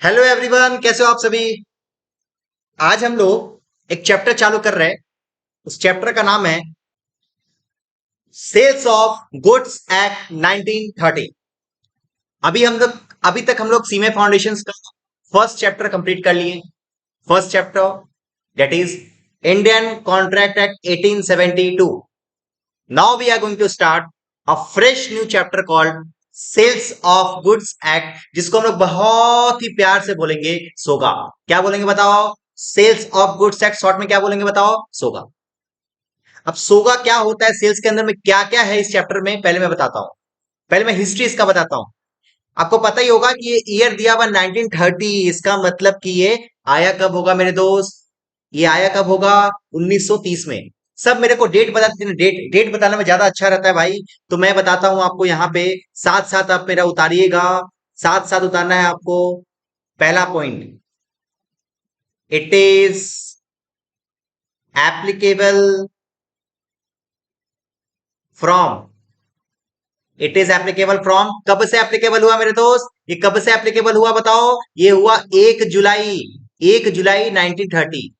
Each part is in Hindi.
हेलो एवरीवन, कैसे हो आप सभी। आज हम लोग एक चैप्टर चालू कर रहे हैं। उस चैप्टर का नाम है सेल्स ऑफ गुड्स एक्ट 1930। अभी तक हम लोग सीमे फाउंडेशंस का फर्स्ट चैप्टर कंप्लीट कर लिए। First chapter that is Indian contract act 1872। Now we are going to start a fresh new chapter called sales of goods act, जिसको हम लोग बहुत ही प्यार से बोलेंगे सोगा। क्या बोलेंगे बताओ? Sales of goods act short में क्या बोलेंगे बताओ? सोगा। अब सोगा क्या होता है, सेल्स के अंदर में क्या क्या है इस चैप्टर में, पहले मैं बताता हूं। पहले मैं हिस्ट्री इसका बताता हूं। आपको पता ही होगा कि ये ईयर दिया हुआ 1930। इसका मतलब कि ये आया कब होगा मेरे दोस्त? ये आया कब होगा? 1930 में। सब मेरे को डेट बता देते हैं। डेट डेट बताने में ज्यादा अच्छा रहता है भाई। तो मैं बताता हूं आपको यहाँ पे। साथ साथ आप मेरा उतारिएगा। साथ साथ उतारना है आपको। पहला point, it is applicable from. It is applicable from कब से एप्लीकेबल हुआ मेरे दोस्त? ये कब से एप्लीकेबल हुआ बताओ? ये हुआ 1 जुलाई। 1 जुलाई 1930।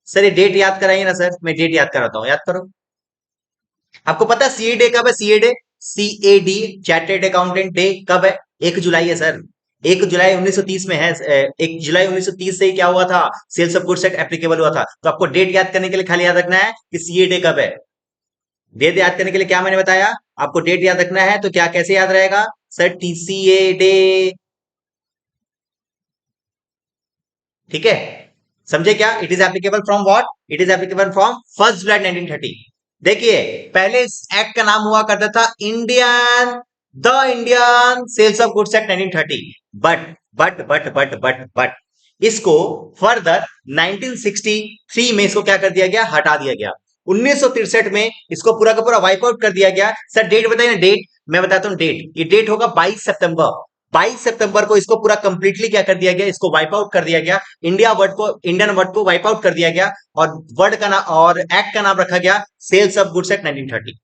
सर ये डेट याद कराइए ना सर, मैं डेट याद कराता हूँ, याद करो। आपको पता है सीए डे कब है? CA day, CAD, chartered accountant day कब है? 1 जुलाई है सर। 1 जुलाई 1930 में है। 1 जुलाई 1930 से ही क्या हुआ था? Sales of goods act applicable हुआ था। तो आपको डेट याद करने के लिए खाली याद रखना है कि सीए डे कब है। डेट याद करने के लिए क्या मैंने बताया आपको? डेट याद रखना है तो क्या कैसे याद रहेगा सर? TCA day. ठीक है, समझे क्या? It is applicable from what? It is applicable from 1 जुलाई 1930। देखिए, पहले इस एक्ट का नाम हुआ करता था Indian the Indian sales of goods act 1930। But इसको फर्दर 1963 में इसको क्या कर दिया गया? हटा दिया गया। 1963 में इसको पूरा का पूरा वाइप आउट कर दिया गया। सर डेट बताइए ना, डेट। मैं बताता हूं डेट। ये डेट होगा 22 सितंबर। 22 सितंबर को इसको पूरा कंप्लीटली क्या कर दिया गया? इसको वाइप आउट कर दिया गया। इंडियन वर्ड को वाइप आउट कर दिया गया। और वर्ड का नाम और एक्ट का नाम रखा गया सेल्स ऑफ गुड्स एक्ट 1930।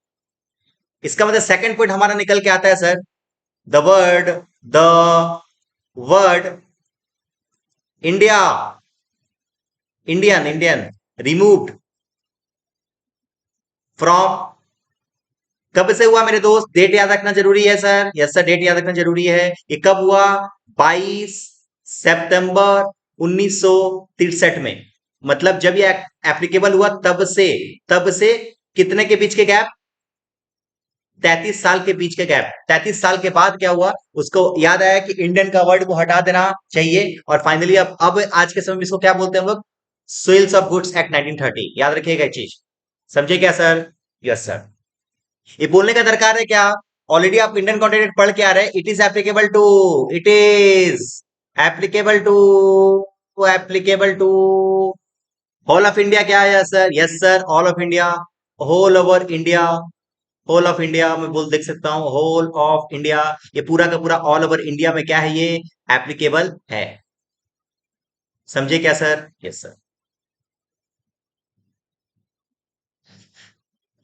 इसका मतलब सेकंड पॉइंट हमारा निकल के आता है sir, the word the word India, Indian removed from. कब से हुआ मेरे दोस्त? डेट याद रखना जरूरी है सर। यस सर, डेट याद रखना जरूरी है। ये कब हुआ? 22 सितंबर 1963 में। मतलब जब ये एप्लीकेबल हुआ तब से कितने के बीच के गैप? 33 साल के बीच के गैप। 33 साल के बाद क्या हुआ? उसको याद आया कि इंडियन का वर्ड को हटा देना चाहिए। और फाइनली अब आज के समय में इसको क्या बोलते हैं हम लोग? Sales of goods act 1930। याद रखिएगा ये चीज। समझे क्या सर? Yes sir. ये बोलने का दरकार है क्या? ऑलरेडी आप इंडियन कॉन्ट्रैक्ट पढ़ के आ रहे हैं। It is applicable to, it is applicable to, applicable to whole of India. क्या है sir? Yes sir, all of India. Whole over India. Whole of India में बोल देख सकता हूं, होल ऑफ इंडिया। ये पूरा का पूरा ऑल ओवर इंडिया में क्या है? ये एप्लीकेबल है। समझे क्या सर? Yes sir.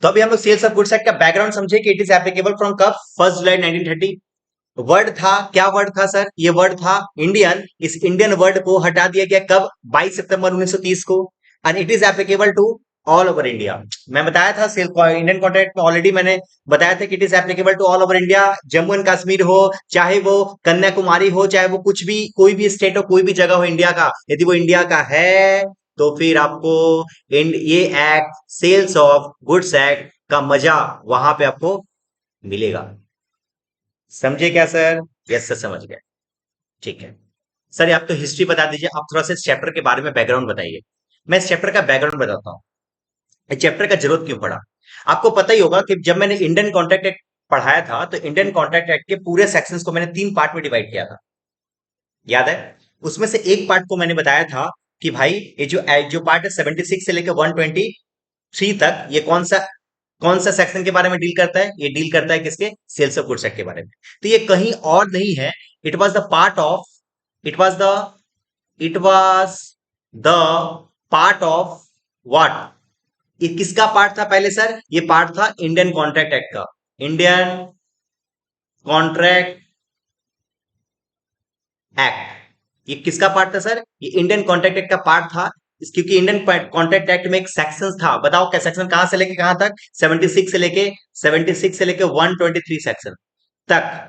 तो अभी हम लोग सेल्स ऑफ गुड्स एक्ट का बैकग्राउंड समझे कि इट इज एप्लीकेबल फ्रॉम कब? 1 जुलाई 1930। वर्ड था, क्या वर्ड था सर? ये वर्ड था इंडियन। इस इंडियन वर्ड को हटा दिया गया कब? 22 सितंबर 1930 को। And it is applicable to all over India. मैं बताया था इंडियन कॉन्ट्रैक्ट में ऑलरेडी मैंने बताया था कि it is applicable to all over India. Jammu and Kashmir हो, चाहे वो कन्याकुमारी हो, चाहे वो कुछ भी कोई भी स्टेट हो, कोई भी जगह हो इंडिया का, यदि वो इंडिया का है तो फिर आपको ये act sales of goods act का मजा वहां पे आपको मिलेगा। समझे क्या सर? यस सर, समझ गए। ठीक है सर, ये आप तो हिस्ट्री बता दीजिए। आप थोड़ा सा इस चैप्टर के बारे में बैकग्राउंड बताइए। मैं इस चैप्टर का बैकग्राउंड बताता हूँ। इस चैप्टर का जरूरत क्यों पड़ा? आपको पता ही होगा कि जब मैंने इंडियन कॉन्ट्रैक्ट एक्ट पढ़ाया था तो इंडियन कॉन्ट्रैक्ट एक्ट के पूरे सेक्शंस को मैंने 3 पार्ट में डिवाइड किया था। याद है? उसमें से एक पार्ट को मैंने बताया था कि भाई ये जो पार्ट है 76 से लेकर 123 तक, ये कौन सा सेक्शन के बारे में डील करता है? ये डील करता है किसके? सेल्स ऑफ गुड्स एक्ट के बारे में। तो ये कहीं और नहीं है। It was the part of it was the it was the part of what? ये किसका पार्ट था पहले सर? ये पार्ट था इंडियन कॉन्ट्रैक्ट एक्ट का। Indian contract act. ये किसका पार्ट था सर? ये इंडियन कॉन्ट्रैक्ट एक्ट का पार्ट था। क्योंकि इंडियन कॉन्ट्रैक्ट एक्ट में एक सेक्शन था, बताओ क्या सेक्शन, कहां से लेके कहां तक? 76 से लेके 123 सेक्शन तक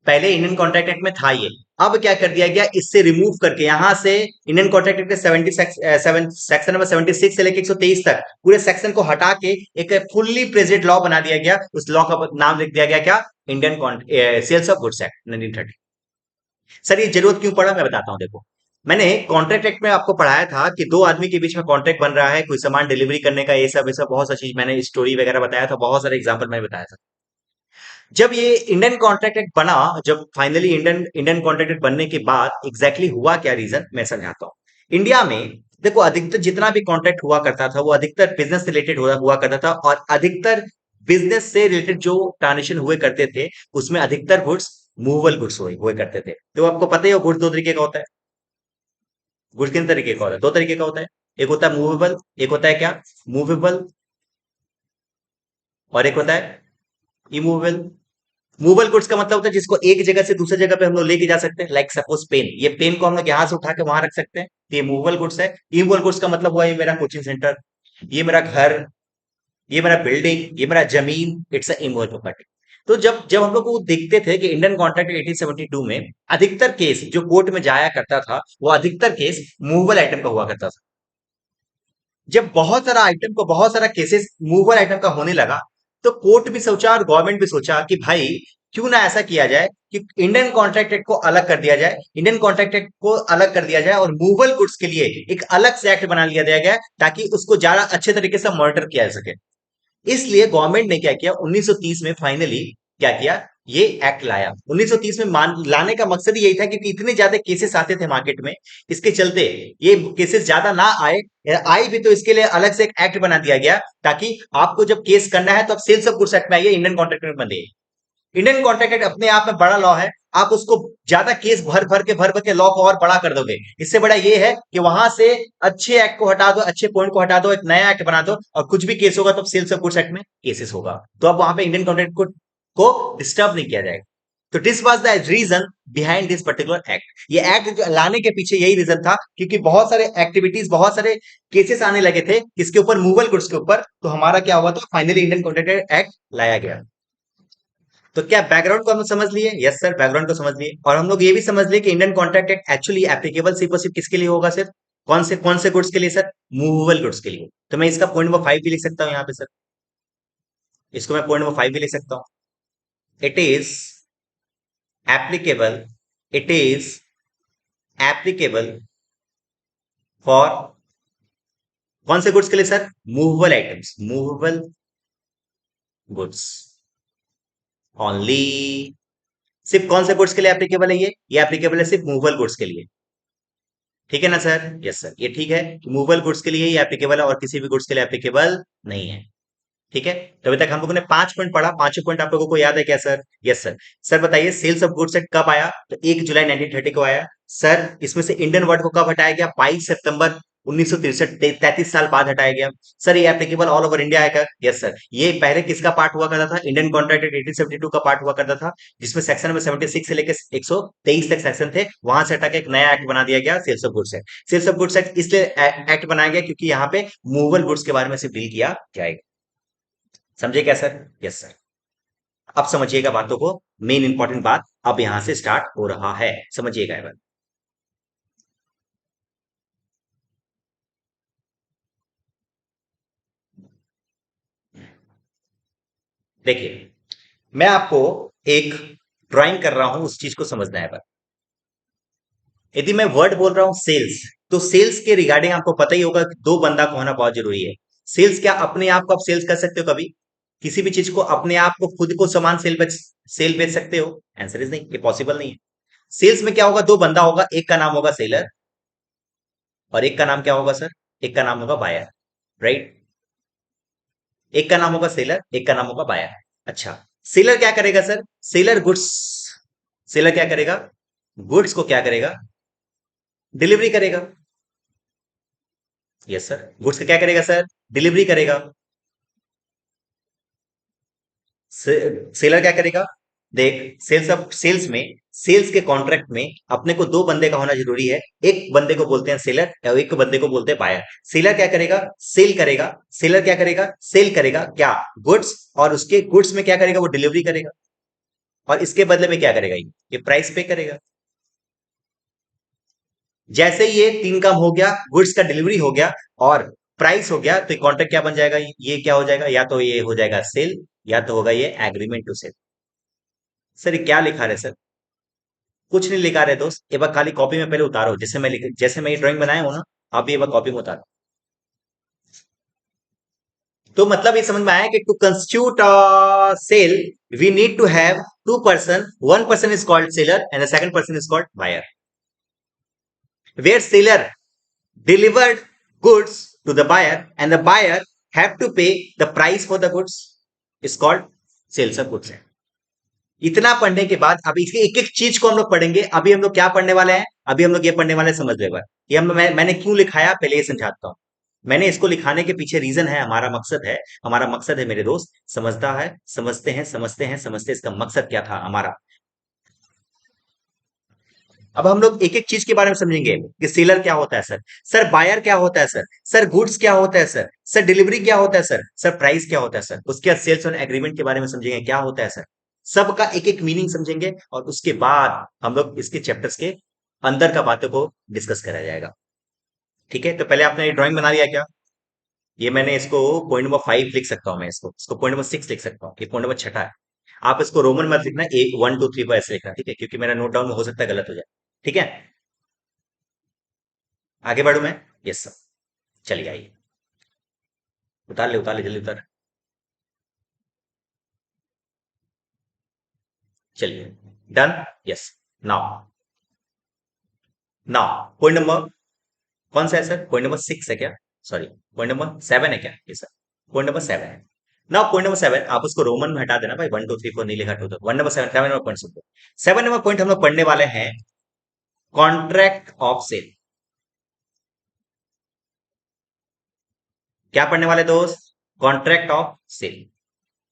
पहले इंडियन कॉन्ट्रैक्ट एक्ट में था ये। अब क्या कर दिया गया, इससे रिमूव करके यहां से इंडियन कॉन्ट्रैक्ट एक्ट के सेक्शन नंबर 76 से लेके 123 तक पूरे सेक्शन को हटा के एक फुल्ली प्रेजेंट लॉ बना दिया गया। उस लॉ का नाम लिख दिया गया क्या? Indian sales of goods act 1930। Sir ये जरूरत क्यों पड़ा, मैं बताता हूं। देखो, मैंने कॉन्ट्रैक्ट एक्ट में आपको पढ़ाया था कि दो आदमी के बीच में कॉन्ट्रैक्ट बन रहा है, कोई सामान डिलीवरी करने का, ये सब बहुत सा चीज मैंने स्टोरी वगैरह बताया था, बहुत सारे एग्जाम्पल मैंने बताया था। जब ये इंडियन कॉन्ट्रैक्ट एक्ट बना, जब finally Indian Indian contract act बनने के बाद एग्जैक्टली हुआ क्या, रीजन मैं समझाता हूं। इंडिया में देखो, अधिकतर जितना भी कॉन्ट्रैक्ट हुआ करता था वो अधिकतर बिजनेस रिलेटेड हुआ करता था, और अधिकतर बिजनेस से रिलेटेड जो ट्रांजेक्शन हुए करते थे उसमें अधिकतर गुड्स मूवेबल गुड्स हुए करते थे। तो आपको पता ही हो गुड्स दो तरीके का होता है। गुड्स किन तरीके का होता है? दो तरीके का होता है। एक होता है मूवेबल, एक होता है क्या? मूवेबल। और एक होता है इमूवेबल। मूवेबल गुड्स का मतलब होता है जिसको एक जगह से दूसरी जगह पे हम लोग लेके जा सकते हैं। लाइक सपोज पेन, ये पेन को हम लोग यहाँ से उठा के वहां रख सकते हैं, तो ये मूवेबल गुड्स है। इमूवेबल गुड्स का मतलब हुआ ये मेरा कोचिंग सेंटर, ये मेरा घर, ये मेरा बिल्डिंग, ये मेरा जमीन, इट्स अ इमूवेबल प्रॉपर्टी। तो जब जब हम लोग को देखते थे कि इंडियन कॉन्ट्रैक्ट 1872 में अधिकतर केस जो कोर्ट में जाया करता था वो अधिकतर केस मूवेबल आइटम का हुआ करता था। जब बहुत सारा केसेस मूवेबल आइटम का होने लगा, तो कोर्ट भी सोचा और गवर्नमेंट भी सोचा कि भाई क्यों ना ऐसा किया जाए कि इंडियन कॉन्ट्रैक्ट एक्ट को अलग कर दिया जाए, इंडियन कॉन्ट्रैक्ट एक्ट को अलग कर दिया जाए और मूवेबल गुड्स के लिए एक अलग से एक्ट बना लिया दिया गया, ताकि उसको ज्यादा अच्छे तरीके से मॉनिटर किया जा सके। इसलिए गवर्नमेंट ने क्या किया, 1930 में फाइनली क्या किया, ये एक्ट लाया। 1930 में लाने का मकसद यही था क्योंकि इतने ज्यादा केसेस आते थे मार्केट में, इसके चलते ये केसेस ज्यादा ना आए, आए भी तो इसके लिए अलग से एक एक्ट बना दिया गया, ताकि आपको जब केस करना है तो आप सेल्स ऑफ गुड्स एक्ट में आइए, इंडियन कॉन्ट्रैक्ट एक्ट में बंदिए। इंडियन कॉन्ट्रैक्ट एक्ट अपने आप में बड़ा लॉ है, आप उसको ज्यादा केस भर भर के लॉ को और बड़ा कर दोगे। इससे बड़ा ये है कि वहां से अच्छे एक्ट को हटा दो, अच्छे पॉइंट को हटा दो, एक नया एक्ट बना दो, और कुछ भी केस होगा तो सेल्स ऑफ गुड्स एक्ट में केसेस होगा, तो अब वहां पे इंडियन कॉन्ट्रैक्ट को डिस्टर्ब नहीं किया जाएगा। तो this was the reason behind this particular act. ये एक्ट जो लाने के पीछे यही रीजन था, क्योंकि बहुत सारे एक्टिविटीज, बहुत सारे केसेस आने लगे थे किसके ऊपर, मूवेबल गुड्स के ऊपर। तो हमारा क्या हुआ था, फाइनली इंडियन कॉन्ट्रैक्ट एक्ट लाया गया। तो क्या बैकग्राउंड को हम समझ लिए? यस सर, बैकग्राउंड को समझ लिए, और हम लोग ये भी समझ लिए कि Indian contract act actually applicable सिर्फ और सिर्फ किसके लिए होगा सर? कौन से गुड्स के लिए सर? मूवेबल गुड्स के लिए। तो मैं इसका पॉइंट नंबर 5 भी लिख सकता हूं यहाँ पे सर, इसको मैं पॉइंट नंबर 5 भी लिख सकता हूँ। It is applicable, it is applicable for कौन से गुड्स के लिए sir? Movable items, movable goods only. सिर्फ कौन से गुड्स के लिए एप्लीकेबल है ये एप्लीकेबल है सिर्फ मूवेबल गुड्स के लिए। ठीक है ना सर? यस सर, ये ठीक है कि मूवेबल गुड्स के लिए ही एप्लीकेबल है और किसी भी गुड्स के लिए एप्लीकेबल नहीं है। ठीक है, तो अभी तक हम लोगों ने 5 पॉइंट पढ़ा, पांचों पॉइंट आप लोगों को याद है क्या सर? Yes sir. सर बताइए, सेल्स ऑफ गुड्स एक्ट कब आया? तो 1 जुलाई 1930 को आया। सर इसमें से इंडियन वर्ड को कब हटाया गया? 22 सितंबर 1963, 33 साल बाद हटाया गया। सर ये एप्लीकेबल ऑल ओवर इंडिया है क्या? Yes sir. ये पहले किसका पार्ट हुआ करता था? इंडियन कॉन्ट्रैक्ट एक्ट 1872 का पार्ट हुआ करता था, जिसमें सेक्शन में 76 से लेकर 123 तक सेक्शन थे, वहां से हटा के एक नया एक्ट बना दिया गया, sales of goods act. Sales of goods act इसलिए एक्ट बनाया गया क्योंकि यहाँ पे मूवेबल गुड्स के बारे में सिर्फ डील किया जाएगा। समझे क्या सर? Yes sir. अब समझिएगा बातों को, मेन इंपॉर्टेंट बात अब यहां से स्टार्ट हो रहा है, समझिएगा एक बार। देखिए, मैं आपको एक ड्राइंग कर रहा हूं, उस चीज को समझना है। यदि मैं वर्ड बोल रहा हूं सेल्स, तो सेल्स के रिगार्डिंग आपको पता ही होगा कि दो बंदा को होना बहुत जरूरी है। सेल्स क्या अपने आप को आप सेल्स कर सकते हो कभी? किसी भी चीज को अपने आप को, खुद को सामान सेल बेच सकते हो? आंसर इज नहीं, ये पॉसिबल नहीं है। सेल्स में क्या होगा, दो बंदा होगा, एक का नाम होगा सेलर और एक का नाम क्या होगा सर? एक का नाम होगा बायर, राइट? एक का नाम होगा सेलर, एक का नाम होगा बायर। अच्छा, सेलर क्या करेगा सर? सेलर गुड्स, सेलर क्या करेगा? गुड्स को क्या करेगा? डिलीवरी करेगा। यस सर, गुड्स का क्या करेगा सर? डिलीवरी करेगा। सेलर क्या करेगा? देख, सेल्स में, सेल्स के कॉन्ट्रैक्ट में अपने को दो बंदे का होना जरूरी है। एक बंदे को बोलते हैं सेलर और एक बंदे को बोलते हैं बायर। सेलर क्या करेगा? सेल करेगा। सेलर क्या करेगा? सेल करेगा क्या? गुड्स। और उसके गुड्स में क्या करेगा? वो डिलीवरी करेगा। और इसके बदले में क्या करेगा? ये प्राइस पे करेगा। जैसे ही ये तीन काम हो गया, गुड्स का डिलीवरी हो गया और प्राइस हो गया, तो कॉन्ट्रैक्ट क्या बन जाएगा? ये क्या हो जाएगा? या तो ये हो जाएगा सेल, या तो होगा ये एग्रीमेंट टू सेल। सर ये क्या लिखा रहे सर? कुछ नहीं लिखा रहे दोस्त, एक बार खाली कॉपी में पहले उतारो, जैसे मैं ये ड्राइंग बनाया हूं ना, आप ये बार कॉपी में उतारो। तो मतलब ये समझ में आया कि to constitute sale we need to have two person, one person is called seller and the second person is called buyer. Where seller delivered goods to the buyer and the buyer have to pay the price for the goods is called sales of goods। इतना पढ़ने के बाद अब इसके एक एक चीज को हम लोग पढ़ेंगे। अभी हम लोग क्या पढ़ने वाले हैं? अभी हम लोग ये पढ़ने वाले हैं, समझ लो एक बार। मैंने क्यों लिखाया पहले ये समझाता हूं। मैंने इसको लिखाने के पीछे रीजन है, हमारा मकसद है मेरे दोस्त, समझता है, समझते इसका मकसद क्या था हमारा। अब हम लोग एक एक चीज के बारे में समझेंगे कि सेलर क्या होता है सर, सर बायर क्या होता है सर, सर गुड्स क्या होता है सर, सर डिलीवरी क्या होता है सर प्राइस क्या होता है सर, उसके बाद सेल्स और एग्रीमेंट के बारे में समझेंगे क्या होता है सर। सबका एक एक मीनिंग समझेंगे और उसके बाद हम लोग इसके चैप्टर्स के अंदर का बातों को डिस्कस करा जाएगा। ठीक है, तो पहले आपने ये ड्राइंग बना लिया क्या? ये मैंने इसको पॉइंट नंबर 5 लिख सकता हूँ, मैं इसको पॉइंट नंबर 6 लिख सकता हूँ, ये पॉइंट नंबर छठा है। आप इसको रोमन मत लिखना, 1 2 3 पर ऐसे लिखना, ठीक है, क्योंकि मेरा नोट डाउन हो सकता है गलत हो जाए। ठीक है, आगे बढ़ू मैं? यस सर, चलिए आइए, उतार ले जल्दी उतार। चलिए, done. Yes, now, point number कौन सा है सर? पॉइंट नंबर 6 है क्या? सॉरी, पॉइंट नंबर 7 है क्या? यस सर, पॉइंट नंबर 7 है। नाउ पॉइंट नंबर 7 आप उसको रोमन में हटा देना भाई, 1 2 3 4 नहीं लिखा, 2 1 नंबर 7, 7 नंबर पॉइंट सुन। 7 नंबर पॉइंट हम लोग पढ़ने वाले हैं कॉन्ट्रैक्ट ऑफ सेल। क्या पढ़ने वाले दोस्त? Contract of sale.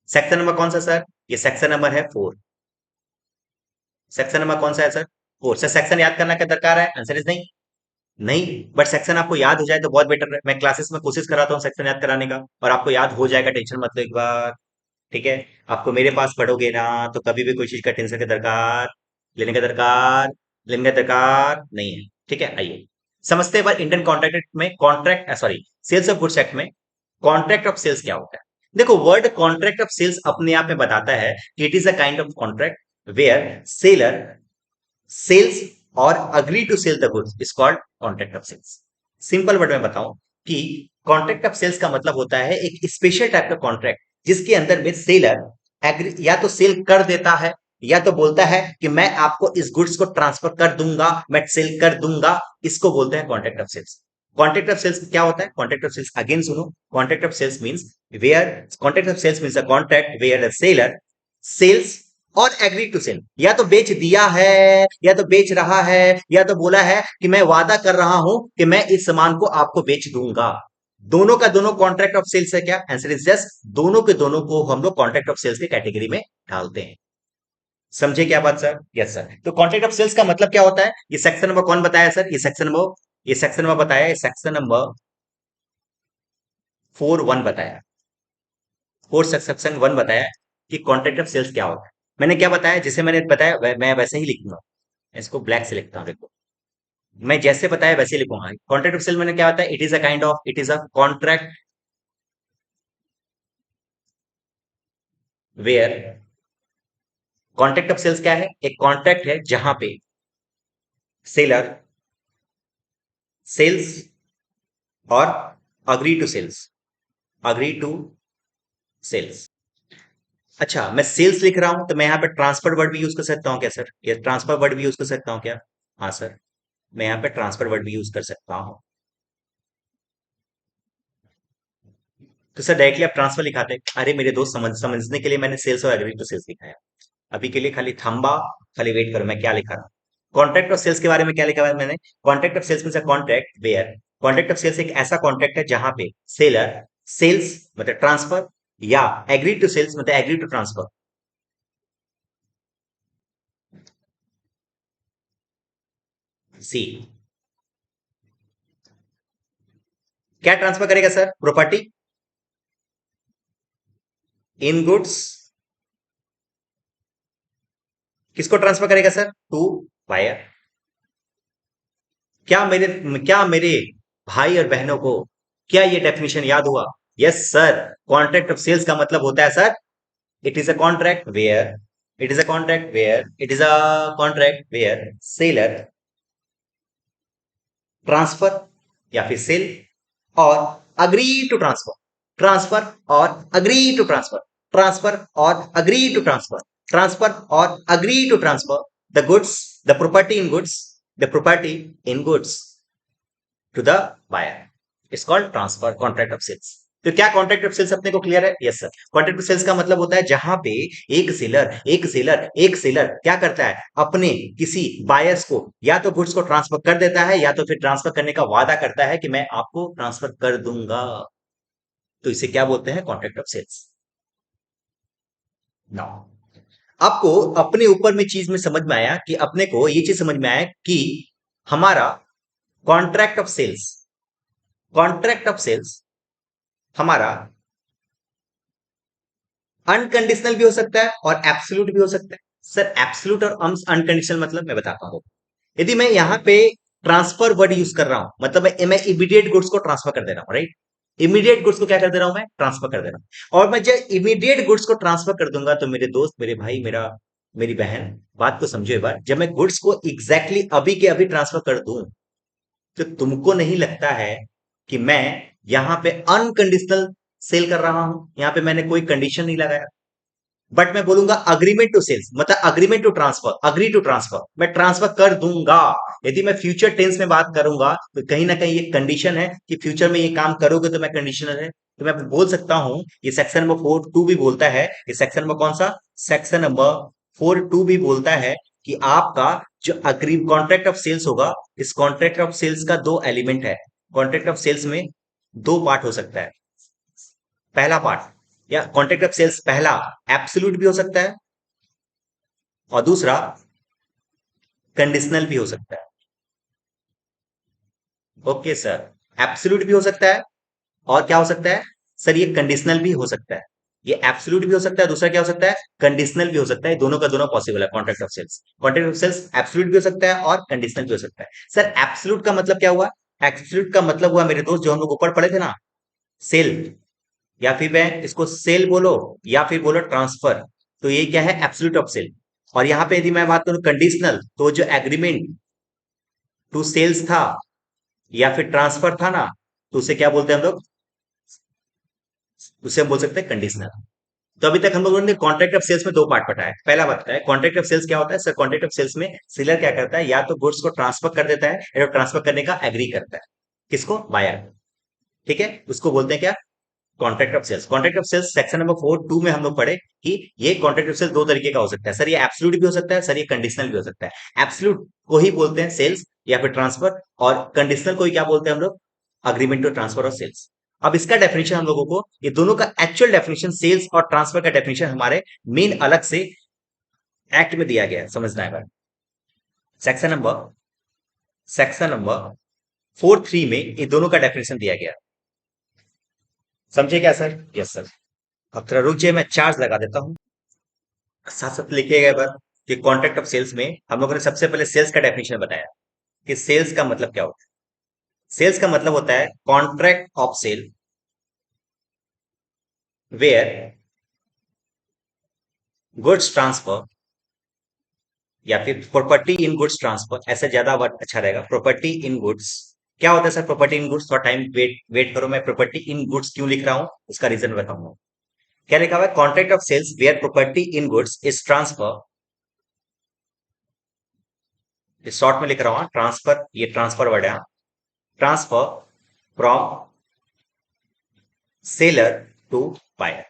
Section number कौन सा सर? ये सेक्शन नंबर है 4। सेक्शन नंबर कौन सा है सर? 4। सर सेक्शन याद करना क्या दरकार है? आंसर इज नहीं। नहीं, बट सेक्शन आपको याद हो जाए तो बहुत बेटर है। मैं क्लासेस में कोशिश कराता हूँ सेक्शन याद कराने का, और आपको याद हो जाएगा, टेंशन मत लो एक बार। ठीक है, आपको मेरे पास पढ़ोगे ना तो कभी भी कोई चीज का टेंशन का दरकार, लेने का दरकार, लेने का दरकार नहीं है। ठीक है, आइए समझते हैं बार इंडियन कॉन्ट्रैक्ट में, contract sorry, sales of goods act में कॉन्ट्रैक्ट ऑफ सेल्स क्या होता है। देखो, वर्ड कॉन्ट्रैक्ट ऑफ सेल्स अपने आप में बताता है कि it is a kind of contract where seller sells और agree to sell the goods is called contract of sales. Simple word में बताऊं कि कॉन्ट्रैक्ट ऑफ सेल्स का मतलब होता है एक स्पेशल टाइप का कॉन्ट्रैक्ट जिसके अंदर में सेलर एग्री या तो सेल कर देता है या तो बोलता है कि मैं आपको इस गुड्स को ट्रांसफर कर दूंगा, मैं सेल कर दूंगा। इसको बोलते हैं contract of sales. Contract of sales क्या होता है? कॉन्ट्रैक्ट ऑफ सेल्स अगेन सुनो, contract of sales means where, contract of sales means a contract where a seller sells or agree to sell, या तो बेच दिया है या तो बेच रहा है या तो बोला है कि मैं वादा कर रहा हूं कि मैं इस सामान को आपको बेच दूंगा। दोनों का दोनों कॉन्ट्रैक्ट ऑफ सेल्स है क्या? आंसर इज यस, दोनों के दोनों को हम लोग कॉन्ट्रैक्ट ऑफ सेल्स की कैटेगरी में डालते हैं। समझे क्या बात सर? Yes sir. तो कॉन्ट्रैक्ट ऑफ सेल्स का मतलब क्या होता है? ये सेक्शन नंबर कौन बताया सर? ये सेक्शन नंबर बताया, ये सेक्शन नंबर 4(1) बताया, 4 सेक्शन 1 बताया कि कॉन्ट्रैक्ट ऑफ सेल्स क्या होता है। मैंने क्या बताया? जिसे मैंने बताया मैं वैसे ही लिखूंगा, इसको ब्लैक से लिखता हूँ, देखो मैं जैसे बताया वैसे ही लिखूंगा। कॉन्ट्रैक्ट ऑफ सेल मैंने क्या बताया? It is a contract where, contract of sales क्या है? एक कॉन्ट्रैक्ट है जहां पे सेलर सेल्स और agree to sells, agree to sells. अच्छा, मैं सेल्स लिख रहा हूं तो मैं यहाँ पे ट्रांसफर वर्ड भी यूज कर सकता हूँ क्या सर? ये ट्रांसफर वर्ड भी यूज कर सकता हूँ क्या? हाँ सर, मैं यहाँ पे ट्रांसफर वर्ड भी यूज कर सकता हूँ। तो सर डायरेक्टली आप ट्रांसफर लिखाते हैं। अरे मेरे दोस्त, समझने के लिए मैंने sales or agree to sales लिखा है। अभी के लिए खाली थंबा, खाली वेट करो, मैं क्या लिखा रहा हूँ। कॉन्ट्रैक्ट ऑफ सेल्स के बारे में क्या लिखा हुआ है मैंने? कॉन्ट्रैक्ट ऑफ सेल्स में contract where, contract of sales एक ऐसा कॉन्ट्रैक्ट है जहां पे सेलर सेल्स मतलब ट्रांसफर या एग्री टू सेल्स मतलब एग्री टू ट्रांसफर सी। क्या ट्रांसफर करेगा सर? Property in goods. किसको ट्रांसफर करेगा सर? To buyer. क्या मेरे भाई और बहनों को क्या ये डेफिनेशन याद हुआ? Yes sir. Contract of sales का मतलब होता है sir, it is a contract where seller transfer या फिर sell or agree to transfer, transfer or agree to transfer, transfer or agree to transfer, transfer or agree to transfer the goods, the property in goods, the property in goods to the buyer. It's called transfer contract of sales. तो क्या कॉन्ट्रैक्ट ऑफ सेल्स अपने को क्लियर है? Yes sir. Contract of sales का मतलब होता है जहां पे एक सेलर क्या करता है, अपने किसी बायर्स को या तो गुड्स को ट्रांसफर कर देता है या तो फिर ट्रांसफर करने का वादा करता है कि मैं आपको ट्रांसफर कर दूंगा। तो इसे क्या बोलते हैं? Contract of sales. नाउ आपको अपने ऊपर में चीज में समझ में आया कि अपने को ये चीज समझ में आया कि हमारा contract of sales, contract of sales हमारा अनकंडीशनल भी हो सकता है और एब्सोल्यूट भी हो सकता है। सर एब्सोल्यूट और अनकंडीशनल मतलब मैं बताता हूं। यदि मैं यहां पे ट्रांसफर वर्ड यूज कर रहा हूं, मतलब मैं इमीडिएट गुड्स को ट्रांसफर कर दे रहा हूं, राइट? इमीडिएट गुड्स को क्या कर दे रहा हूं? मैं ट्रांसफर कर दे रहा हूं। और मैं जब इमीडिएट गुड्स को ट्रांसफर कर दूंगा तो मेरे दोस्त, मेरे भाई, मेरी बहन, बात को समझो एक बार, जब मैं गुड्स को एग्जैक्टली अभी के अभी ट्रांसफर कर दूं तो तुमको नहीं लगता है कि मैं यहां पे अनकंडीशनल सेल कर रहा हूं? यहां पे मैंने कोई कंडीशन नहीं लगाया। बट मैं बोलूंगा अग्रीमेंट टू सेल्स, मतलब agreement to transfer, agree to transfer, मैं ट्रांसफर कर दूंगा। यदि मैं फ्यूचर टेंस में बात करूंगा तो कहीं ना कहीं ये कंडीशन है कि फ्यूचर में ये काम करोगे तो मैं कंडीशनल है। तो मैं बोल सकता हूं, ये सेक्शन नंबर 4(2) भी बोलता है, ये सेक्शन नंबर कौन सा? सेक्शन नंबर 4(2) भी बोलता है कि आपका जो अग्री कॉन्ट्रैक्ट ऑफ सेल्स होगा, इस कॉन्ट्रैक्ट ऑफ सेल्स का दो एलिमेंट है। कॉन्ट्रैक्ट ऑफ सेल्स में दो पार्ट हो सकता है। पहला पार्ट या कॉन्ट्रैक्ट ऑफ सेल्स, पहला एब्सोल्यूट भी हो सकता है और दूसरा कंडीशनल भी हो सकता है। ओके सर, एब्सोल्यूट भी हो सकता है और क्या हो सकता है सर? ये कंडीशनल भी हो सकता है। ये एब्सोल्यूट भी हो सकता है, दूसरा क्या हो सकता है? कंडीशनल भी हो सकता है। दोनों का दोनों पॉसिबल है contract of sales. Contract of sales absolute भी हो सकता है और कंडीशनल भी हो सकता है। सर एब्सोल्यूट का मतलब क्या हुआ? एब्सोल्यूट का मतलब हुआ मेरे दोस्त, जो हम लोग ऊपर पढ़े थे ना, सेल, या फिर मैं इसको सेल बोलो या फिर बोलो ट्रांसफर, तो ये क्या है? Absolute of sale. और यहां पे यदि मैं बात करूं कंडीशनल, तो जो एग्रीमेंट टू सेल्स था या फिर ट्रांसफर था ना, तो उसे क्या बोलते हैं हम लोग? उसे हम बोल सकते हैं कंडीशनल। तो अभी तक हम लोगों ने कॉन्ट्रैक्ट ऑफ सेल्स में दो पार्ट पढ़ा है। पहला बात है कॉन्ट्रैक्ट ऑफ सेल्स क्या होता है? सर कॉन्ट्रैक्ट ऑफ सेल्स में सेलर क्या करता है, या तो गुड्स को ट्रांसफर कर देता है या ट्रांसफर करने का एग्री करता है। किसको? बायर। ठीक है, उसको बोलते हैं क्या? Contract of sales. Contract of sales section number 4(2) में हम लोग पढ़े कि ये कॉन्ट्रैक्ट ऑफ सेल्स दो तरीके का हो सकता है। सर ये एब्सोल्यूट भी हो सकता है, सर ये कंडीशनल भी हो सकता है। एब्सोल्यूट को ही बोलते हैं सेल्स या फिर ट्रांसफर, और कंडीशनल को ही क्या बोलते हैं हम लोग? अग्रीमेंट टू ट्रांसफर और सेल्स। अब इसका डेफिनेशन हम लोगों को, ये दोनों का एक्चुअल डेफिनेशन, सेल्स और ट्रांसफर का डेफिनेशन हमारे मेन अलग से एक्ट में दिया गया है, समझना है। सेक्शन नंबर सेक्शन नंबर 4(3) में ये दोनों का डेफिनेशन दिया गया। समझे क्या सर? Yes sir. अब थोड़ा रुक जाइए, मैं चार्ज लगा देता हूं। साथ साथ लिखिएगा एक बार कि कॉन्ट्रैक्ट ऑफ सेल्स में हम लोगों ने सबसे पहले सेल्स का डेफिनेशन बताया कि सेल्स का मतलब क्या होता है। सेल्स का मतलब होता है contract of sale where goods transfer या फिर प्रॉपर्टी इन गुड्स ट्रांसफर, ऐसा ज्यादा वर्ड अच्छा रहेगा। प्रॉपर्टी इन गुड्स क्या होता है सर? प्रॉपर्टी इन गुड्स, थोड़ा टाइम वेट वेट करो, मैं प्रॉपर्टी इन गुड्स क्यों लिख रहा हूं उसका रीजन बताऊंगा। क्या लिखा हुआ है? Contract of sales where property in goods is transfer, short में लिख रहा हूं ट्रांसफर, ये ट्रांसफर वर्ड है, transfer from seller to buyer.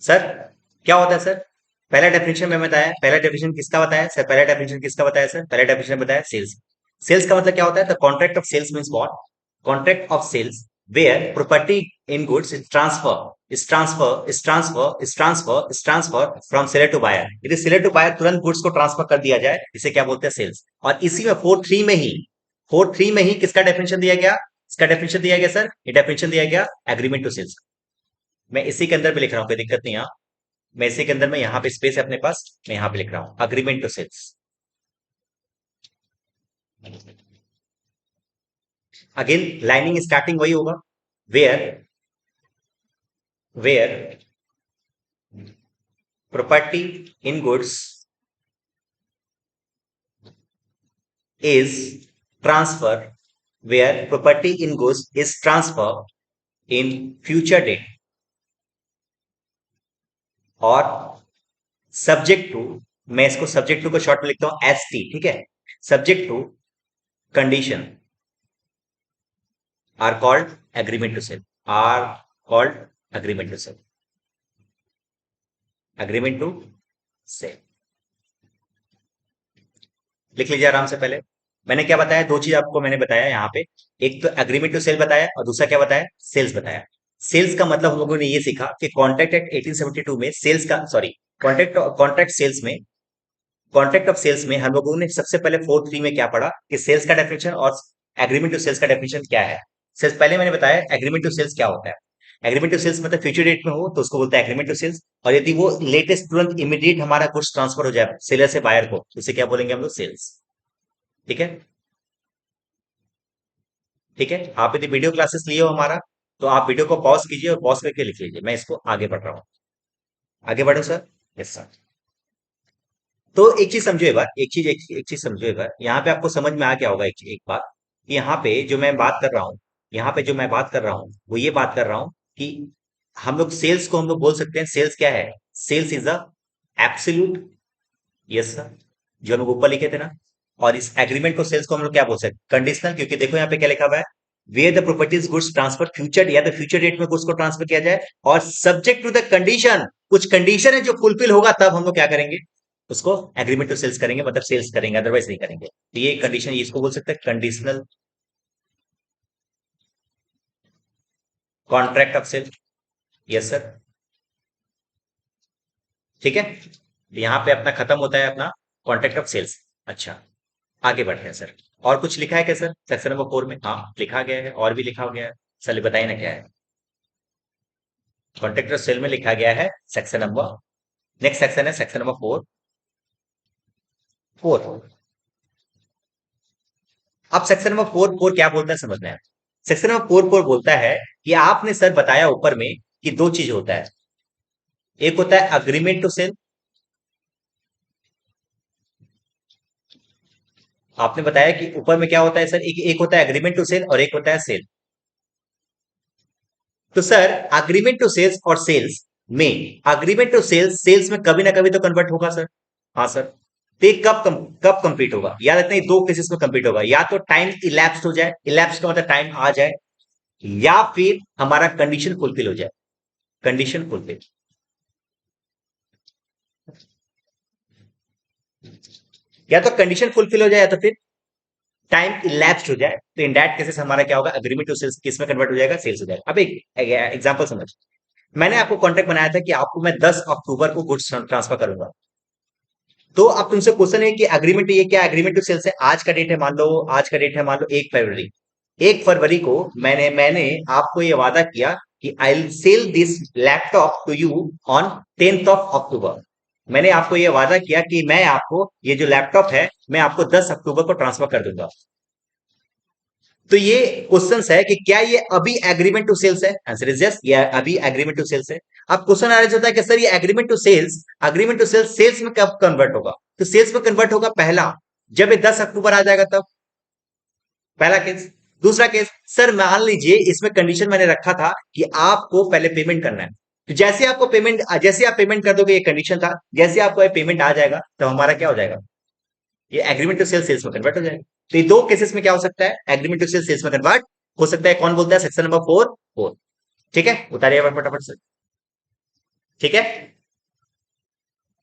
Sir क्या होता है सर? पहला डेफिनेशन में बताया, पहला डेफिनेशन किसका बताया सर? पहला डेफिनेशन किसका बताया सर? पहला डेफिनेशन बताया सेल्स। सेल्स का मतलब क्या होता है? The contract of sales means what? Contract of sales where property in goods is transfer from seller to buyer। यदि seller to buyer तुरंत goods को ट्रांसफर कर दिया जाए, इसे क्या बोलते हैं? सेल्स। और इसी में 4.3 में ही किसका डेफिनेशन दिया गया? इसका डेफिनेशन दिया गया सर, ये डेफिनेशन दिया गया एग्रीमेंट टू सेल्स। मैं इसी के अंदर भी लिख रहा हूं, कोई दिक्कत नहीं है। मैं इसी के अंदर में यहाँ पे स्पेस है अपने पास, मैं यहाँ पे लिख रहा हूं agreement to sales. Again lining starting वही होगा, where where property in goods is transfer where property in goods is transfer in future date और सब्जेक्ट टू, मैं इसको सब्जेक्ट टू को शॉर्ट में लिखता हूं एस टी, ठीक है। Subject to condition are called agreement to sale, are called agreement to sale, agreement to sale. लिख लीजिए आराम से। पहले मैंने क्या बताया? दो चीज आपको मैंने बताया यहाँ पे, एक तो एग्रीमेंट टू सेल बताया और दूसरा क्या बताया? सेल्स बताया। सेल्स का मतलब हम लोगों ने ये सीखा कि कॉन्ट्रैक्ट एक्ट 1872 में सेल्स का, सॉरी, कॉन्ट्रैक्ट कॉन्ट्रैक्ट सेल्स में, कॉन्ट्रैक्ट ऑफ सेल्स में हम लोगों ने सबसे पहले 4.3 में क्या पढ़ा कि सेल्स का डेफिनेशन और एग्रीमेंट टू सेल्स का डेफिनेशन क्या है। सेल्स पहले मैंने बताया एग्रीमेंट टू सेल्स क्या होता है। एग्रीमेंट टू सेल्स मतलब फ्यूचर डेट में हो तो उसको बोलते हैं एग्रीमेंट टू सेल्स, और यदि वो लेटेस्ट तुरंत इमीडिएट हमारा गुड्स ट्रांसफर हो जाए सेलर से बायर को, उसे क्या बोलेंगे हम लोग? सेल्स। ठीक है, ठीक है। आप यदि वीडियो क्लासेस लिए हो हमारा, तो आप वीडियो को पॉज कीजिए और पॉज करके लिख लीजिए। मैं इसको आगे बढ़ रहा हूँ। आगे बढ़ो सर। Yes sir. तो एक चीज समझो एक बार, एक चीज समझो एक बार, यहाँ पे आपको समझ में आ गया होगा एक बात, कि यहाँ पे जो मैं बात कर रहा हूँ, यहाँ पे जो मैं बात कर रहा हूँ वो ये बात कर रहा हूँ कि हम लोग सेल्स को हम लोग बोल सकते हैं, सेल्स क्या है? Sales is a absolute, yes sir, जो हम लोग ऊपर लिखे थे ना। और इस एग्रीमेंट को, सेल्स को हम लोग क्या बोल सकते हैं? कंडीशनल, क्योंकि देखो यहाँ पे क्या लिखा हुआ है, where the properties goods transfer future, या तो फ्यूचर डेट में गुड्स को ट्रांसफर किया जाए, और सब्जेक्ट टू द कंडीशन, कुछ कंडीशन है जो फुलफिल होगा तब हम लोग क्या करेंगे? उसको एग्रीमेंट टू सेल्स करेंगे, मतलब सेल्स करेंगे, अदरवाइज नहीं करेंगे। तो ये कंडीशन, इसको बोल सकते हैं conditional contract of sale. Yes sir, ठीक है। यहाँ पे अपना खत्म होता है अपना कॉन्ट्रैक्ट ऑफ सेल्स। अच्छा, आगे बढ़ते हैं सर। और कुछ लिखा है क्या सर सेक्शन नंबर 4 में? हाँ लिखा गया है, और भी लिखा गया है। चलिए बताइए ना क्या है। कॉन्ट्रैक्ट ऑफ सेल में लिखा गया है सेक्शन नंबर, नेक्स्ट सेक्शन है सेक्शन नंबर 4। अब सेक्शन नंबर 4 क्या बोलता है समझना है। सेक्शन नंबर 4 बोलता है कि आपने सर बताया ऊपर में कि दो चीज होता है, एक होता है अग्रीमेंट टू सेल, आपने बताया कि ऊपर में क्या होता है सर, एक होता है एग्रीमेंट टू सेल और एक होता है सेल। तो सर अग्रीमेंट टू सेल्स और सेल्स में, अग्रीमेंट टू सेल्स सेल्स में कभी ना कभी तो कन्वर्ट होगा सर। हाँ सर। तो ये कब कंप्लीट होगा? याद रखना, ये दो केसेस में कंप्लीट होगा, या तो टाइम इलैप्स हो जाए, इलैप्स का मतलब टाइम आ जाए, या फिर हमारा कंडीशन फुलफिल हो जाए, कंडीशन फुलफिल। या तो कंडीशन फुलफिल हो जाए या तो फिर टाइम इलैप्स्ड हो जाए, तो इन दैट केसेस हमारा क्या होगा? एग्रीमेंट टू सेल्स किस में कन्वर्ट हो जाएगा? सेल्स हो जाएगा। अब एक एग्जांपल समझ, मैंने आपको कॉन्ट्रैक्ट बनाया था कि आपको मैं 10 अक्टूबर को गुड्स ट्रांसफर करूंगा। तो अब तुमसे क्वेश्चन है कि एग्रीमेंट, ये क्या एग्रीमेंट टू सेल्स है? आज का डेट है मान लो, आज का डेट है मान लो 1 फरवरी। 1 फरवरी को मैंने मैंने आपको ये वादा किया कि I will sell this laptop to you on 10th of October. मैंने आपको ये वादा किया कि मैं आपको ये जो लैपटॉप है मैं आपको 10 अक्टूबर को ट्रांसफर कर दूंगा। तो ये क्वेश्चन है कि क्या ये अभी एग्रीमेंट टू सेल्स है? आंसर इज यस, ये अभी एग्रीमेंट टू सेल्स है। अब क्वेश्चन आ होता है कि सर ये एग्रीमेंट टू सेल्स सेल्स में कब कन्वर्ट होगा? तो सेल्स में कन्वर्ट होगा पहला, जब ये 10 अक्टूबर आ जाएगा तब, पहला केस। दूसरा केस, सर मान लीजिए इसमें कंडीशन मैंने रखा था कि आपको पहले पेमेंट करना है, तो जैसे आप पेमेंट कर दोगे, ये कंडीशन था, जैसे आपको ये पेमेंट आ जाएगा तो हमारा क्या हो जाएगा? ये एग्रीमेंट टू सेल सेल्स में कन्वर्ट हो जाएगा। तो ये दो केसेस में क्या हो सकता है? एग्रीमेंट टू सेल सेल्स में कन्वर्ट हो सकता है। कौन बोलता है? Section number 4। ठीक है, उतारिए फटाफट से। ठीक है,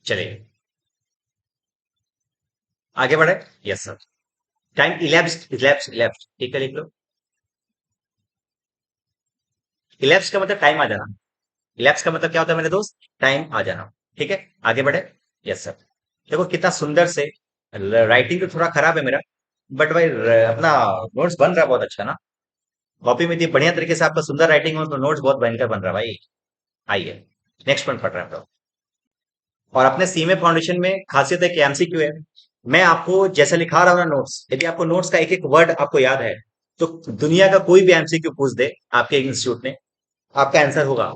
चलिए आगे बढ़े। Yes sir. टाइम इलेप्स, ठीक है, लिख लो। इलेप्स का मतलब टाइम आ जाना। इलेप्स का मतलब क्या होता है मेरे दोस्त? टाइम आ जाना। ठीक है, आगे बढ़े। Yes sir. देखो कितना सुंदर से, राइटिंग तो थोड़ा खराब है मेरा, बट भाई अपना नोट्स बन रहा है बहुत अच्छा ना। कॉपी में इतनी बढ़िया तरीके से आपका सुंदर राइटिंग हो तो नोट्स बहुत भयंकर बन रहा है भाई। आइए, नेक्स्ट पॉइंट पढ़ रहे हैं हम लोग। और अपने सीमे फाउंडेशन में खासियत है कि एमसीक्यू है। मैं आपको जैसे लिखा रहा हूँ ना नोट्स, यदि आपको नोट्स का एक एक वर्ड आपको याद है, तो दुनिया का कोई भी एमसीक्यू पूछ दे आपके इंस्टीट्यूट ने, आपका आंसर होगा।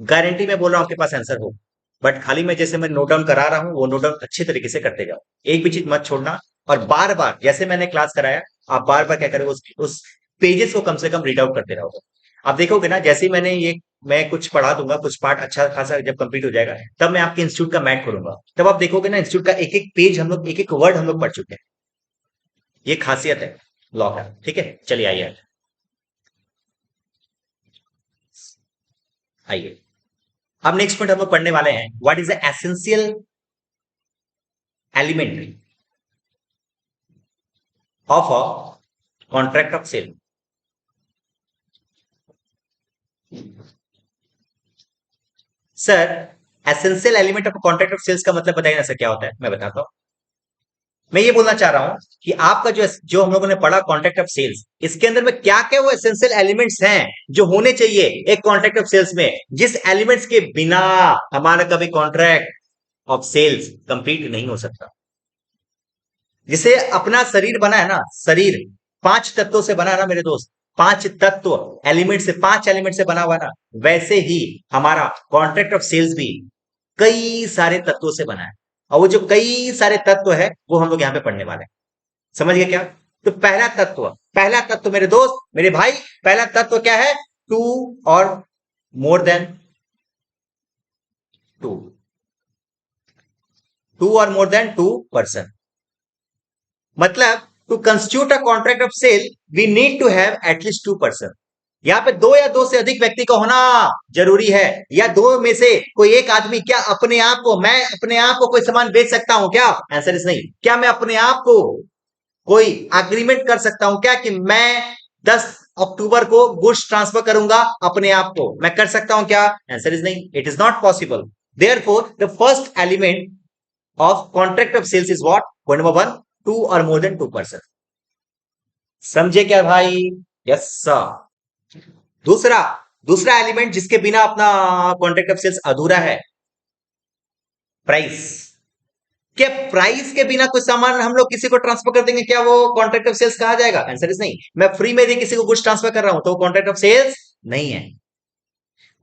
गारंटी मैं बोल रहा हूँ आपके पास आंसर हो। बट खाली मैं जैसे मैं नोट डाउन करा रहा हूँ वो नोट डाउन अच्छी तरीके से करते जाओ, एक भी चीज मत छोड़ना। और बार बार जैसे मैंने क्लास कराया, आप बार बार क्या करोगे, उस पेजेस को कम से कम रीड आउट करते रहोगे। आप देखोगे ना, जैसे ही मैंने ये, मैं कुछ पढ़ा दूंगा, कुछ पार्ट अच्छा खासा जब कंप्लीट हो जाएगा, तब मैं आपके इंस्टीट्यूट का मैट खोलूंगा, तब आप देखोगे ना इंस्टीट्यूट का एक एक पेज हम लोग, एक एक वर्ड हम लोग पढ़ चुके हैं। ये खासियत है लॉ का। ठीक है, चलिए आइए। आइए, अब नेक्स्ट पॉइंट हम लोग पढ़ने वाले हैं, what is the essential element of a contract of sale. Sir, essential element of contract of sales का मतलब बताइए ना सर, क्या होता है? मैं बताता हूं। मैं ये बोलना चाह रहा हूं कि आपका जो जो हम लोगों ने पढ़ा कॉन्ट्रैक्ट ऑफ सेल्स, इसके अंदर में क्या क्या वो एसेंशियल एलिमेंट्स हैं जो होने चाहिए एक कॉन्ट्रैक्ट ऑफ सेल्स में, जिस एलिमेंट्स के बिना हमारा कभी कॉन्ट्रैक्ट ऑफ सेल्स कंप्लीट नहीं हो सकता। जिसे अपना शरीर बना है ना, शरीर 5 तत्वों से बना है ना मेरे दोस्त, 5 तत्व, एलिमेंट से, 5 एलिमेंट से बना हुआ ना, वैसे ही हमारा कॉन्ट्रैक्ट ऑफ सेल्स भी कई सारे तत्वों से बना है। और वो जो कई सारे तत्व है वो हम लोग यहाँ पे पढ़ने वाले हैं। समझ गए क्या? तो पहला तत्व मेरे दोस्त, मेरे भाई, पहला तत्व क्या है? To or more than two. Two or more than two person. मतलब to constitute a contract of sale we need to have at least 2 person. यहाँ पे दो या दो से अधिक व्यक्ति का होना जरूरी है। या दो में से कोई एक आदमी क्या अपने आप को, मैं अपने आप को कोई सामान बेच सकता हूं क्या? आंसर इज नहीं। क्या मैं अपने आप को कोई अग्रीमेंट कर सकता हूं क्या कि मैं 10 अक्टूबर को गुड्स ट्रांसफर करूंगा अपने आप को? मैं कर सकता हूं क्या? आंसर इज नहीं, it is not possible. Therefore the first element of contract of sales is what? Point number 1, two or more than 2 person. समझे क्या भाई? Yes sir. दूसरा, दूसरा एलिमेंट जिसके बिना अपना कॉन्ट्रैक्ट ऑफ सेल्स अधूरा है, प्राइस। क्या प्राइस के बिना कोई सामान हम लोग किसी को ट्रांसफर कर देंगे, क्या वो कॉन्ट्रैक्ट ऑफ सेल्स कहा जाएगा? आंसर इज नहीं। मैं फ्री में भी किसी को कुछ ट्रांसफर कर रहा हूं तो वो कॉन्ट्रैक्ट ऑफ सेल्स नहीं है।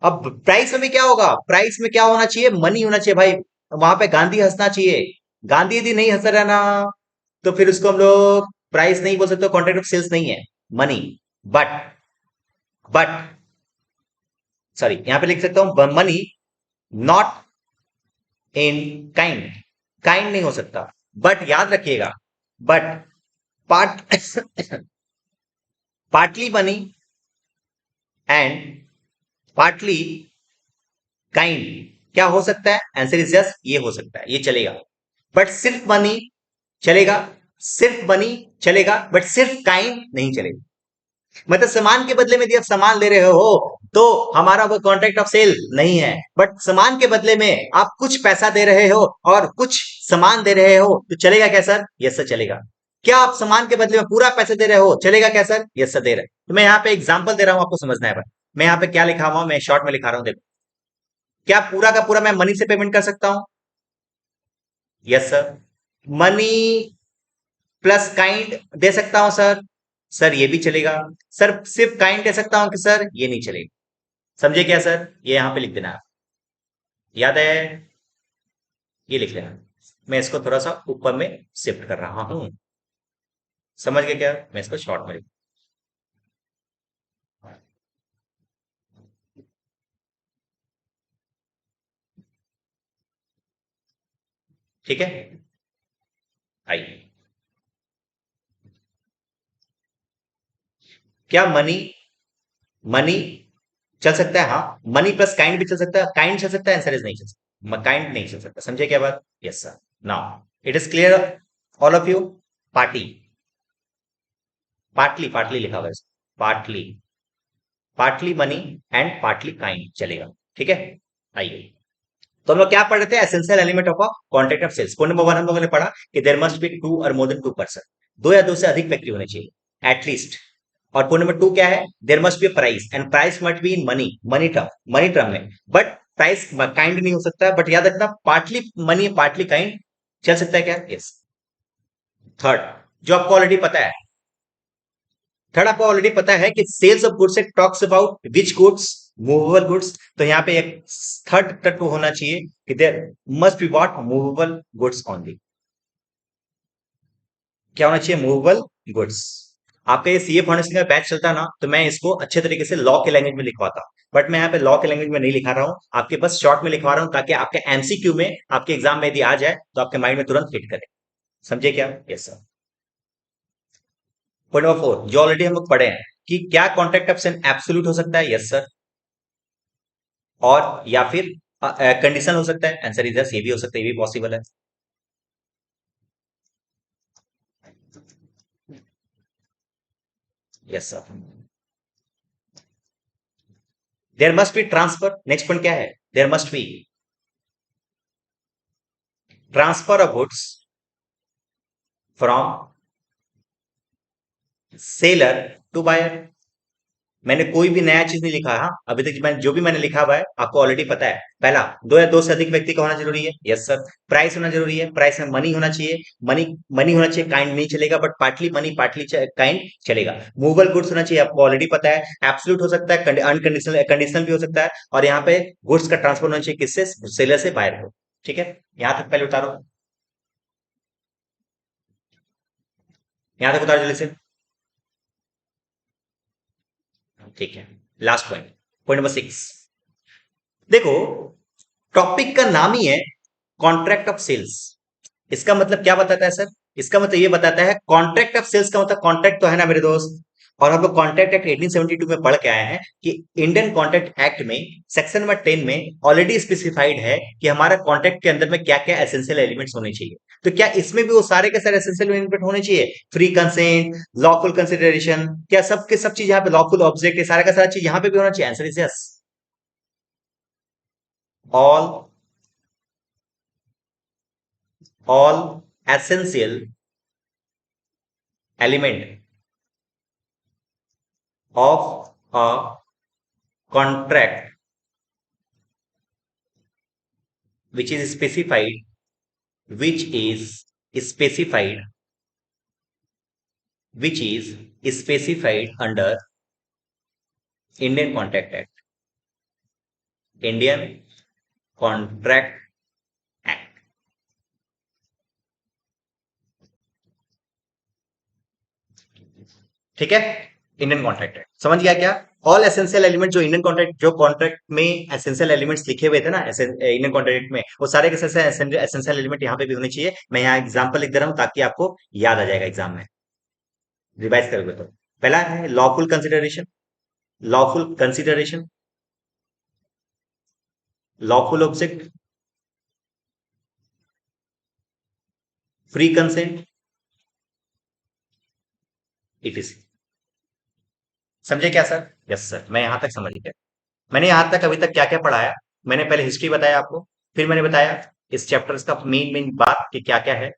अब प्राइस में भी क्या होगा? प्राइस में क्या होना चाहिए? मनी होना चाहिए भाई। वहां पे गांधी हंसना चाहिए। गांधी यदि नहीं हंस रहा ना, तो फिर उसको हम लोग प्राइस नहीं बोल सकते, कॉन्ट्रैक्ट ऑफ सेल्स नहीं है, मनी। बट बट सॉरी, यहां पे लिख सकता हूं money not in kind. Kind नहीं हो सकता। बट याद रखिएगा, but part partly money and partly kind क्या हो सकता है? आंसर इज यस, ये हो सकता है, ये चलेगा। बट सिर्फ मनी चलेगा, सिर्फ मनी चलेगा, बट सिर्फ काइंड नहीं चलेगा। मतलब सामान के बदले में यदि आप सामान ले रहे हो तो हमारा वो कॉन्ट्रैक्ट ऑफ सेल नहीं है। बट सामान के बदले में आप कुछ पैसा दे रहे हो और कुछ सामान दे रहे हो तो चलेगा क्या सर? यस सर चलेगा। क्या आप सामान के बदले में पूरा पैसे दे रहे हो? चलेगा क्या सर? यस सर दे रहे। तो मैं यहाँ पे एग्जांपल दे रहा हूं, आपको समझना है भाई। मैं यहाँ पे क्या लिखा हुआ, मैं शॉर्ट में लिखा रहा हूँ, देखो। क्या पूरा का पूरा मैं मनी से पेमेंट कर सकता हूं? Yes sir. Money plus kind दे सकता हूं सर? सर ये भी चलेगा। सर सिर्फ काइंड दे सकता हूं कि सर? ये नहीं चलेगा। समझे क्या सर? ये यहां पे लिख देना, याद है? ये लिख लेना। मैं इसको थोड़ा सा ऊपर में शिफ्ट कर रहा हूं। समझ गए क्या? मैं इसको शॉर्ट में लिख। ठीक है, आइए। क्या मनी, मनी चल सकता है? हाँ, मनी प्लस काइंड भी चल सकता है। काइंड चल सकता है? आंसर इज नहीं चल सकता, काइंड नहीं चल सकता। समझे क्या बात? Yes sir. Now it is clear all of you. Party, partly, partly लिखा हुआ है, partly. Partly money and partly kind चलेगा। ठीक है, आइए तो हम लोग क्या पढ़ रहे थे, essential element of a contract of sales. Point number 1 हम लोगों ने पढ़ा कि there must B to or more than two person, दो या दो से अधिक व्यक्ति होने चाहिए एटलीस्ट। और पॉइंट नंबर 2 क्या है, there must be price and price must be in money, money term में, बट प्राइस काइंड नहीं हो सकता है। बट याद रखना पार्टली मनी पार्टली काइंड चल सकता है क्या, यस। थर्ड जो आपको ऑलरेडी पता है, थर्ड आपको ऑलरेडी पता है कि sales of goods it talks about which goods, movable goods. तो यहां पे एक थर्ड तत्व होना चाहिए कि there must be what, movable goods only. क्या होना चाहिए, मूवेबल गुड्स। आपका ये सीए फाउंडेशन का बैच चलता ना तो मैं इसको अच्छे तरीके से लॉ के लैंग्वेज में लिखवाता, बट मैं यहाँ पे लॉ के लैंग्वेज में नहीं लिखा रहा हूं, आपके बस शॉर्ट में लिखवा रहा हूं ताकि आपके एमसीक्यू में, आपके एग्जाम में यदि आ जाए तो आपके माइंड में तुरंत हिट करे। समझे क्या, यस सर। पॉइंट नंबर 4 जो ऑलरेडी हम लोग पढ़े हैं कि क्या कॉन्ट्रैक्ट ऑप्शन एब्सोल्यूट हो सकता है, यस सर, और या फिर कंडीशन हो सकता है, आंसर इज यस, ये भी हो सकता है, ये भी पॉसिबल है। Yes sir. There must be transfer, next point क्या है, there must be transfer of goods from seller to buyer. मैंने कोई भी नया चीज नहीं लिखा है, हाँ अभी तक मैंने जो भी मैंने लिखा हुआ है आपको ऑलरेडी पता है। पहला, दो या दो से अधिक व्यक्ति का होना जरूरी है, यस सर। प्राइस होना जरूरी है, प्राइस में मनी होना चाहिए, मनी मनी होना चाहिए, काइंड नहीं चलेगा, but partly money partly kind चलेगा। मूवेबल गुड्स होना चाहिए, आपको ऑलरेडी पता है। एब्सोल्यूट हो सकता है, अनकंडीशनल कंडीशनल भी हो सकता है, और यहाँ पे गुड्स का ट्रांसफर होना चाहिए किससे, सेलर से बायर को। ठीक है, यहाँ तक पहले उतारो, यहाँ तक उतारो जल्दी से। ठीक है, लास्ट पॉइंट, पॉइंट नंबर 6। देखो, टॉपिक का नाम ही है कॉन्ट्रैक्ट ऑफ सेल्स। इसका मतलब क्या बताता है सर, इसका मतलब ये बताता है कॉन्ट्रैक्ट ऑफ सेल्स का मतलब कॉन्ट्रैक्ट तो है ना मेरे दोस्त। और हम लोग कॉन्ट्रैक्ट एक्ट 1872 में पढ़ के आए हैं कि इंडियन कॉन्ट्रैक्ट एक्ट में सेक्शन नंबर 10 में ऑलरेडी स्पेसिफाइड है कि हमारा कॉन्ट्रैक्ट के अंदर में क्या क्या एसेंशियल एलिमेंट्स होने चाहिए। तो क्या इसमें भी वो सारे के सारे एसेंशियल एलिमेंट होने चाहिए, फ्री कंसेंट, लॉफुल कंसिडरेशन, क्या सब के सब चीज यहाँ पे, लॉफुल ऑब्जेक्ट, ये सारा का सारा चीज यहाँ पे भी होना चाहिए, answer is yes. all all essential element of a contract which is specified which is specified which is specified under Indian Contract Act, Indian Contract Act। ठीक है, इंडियन कॉन्ट्रैक्ट एक्ट समझ गया क्या। ऑल एसेंशियल एलिमेंट जो इंडियन कॉन्ट्रैक्ट, जो कॉन्ट्रैक्ट में एसेंशियल एलिमेंट्स लिखे हुए थे ना इंडियन कॉन्ट्रैक्ट में, वो सारे के सारे एसेंशियल एलिमेंट यहाँ पे भी होने चाहिए। मैं यहाँ एग्जांपल लिख दे रहा हूँ ताकि आपको याद आ जाएगा एग्जाम में, रिवाइज करोगे तो। पहला है lawful consideration, lawful consideration, lawful object, free consent, etc.. समझे क्या सर, यस सर, मैं यहां तक समझ गया। मैंने यहां तक अभी तक क्या क्या पढ़ाया, मैंने पहले हिस्ट्री बताया आपको, फिर मैंने बताया इस चैप्टर का मेन मेन बात कि क्या क्या है।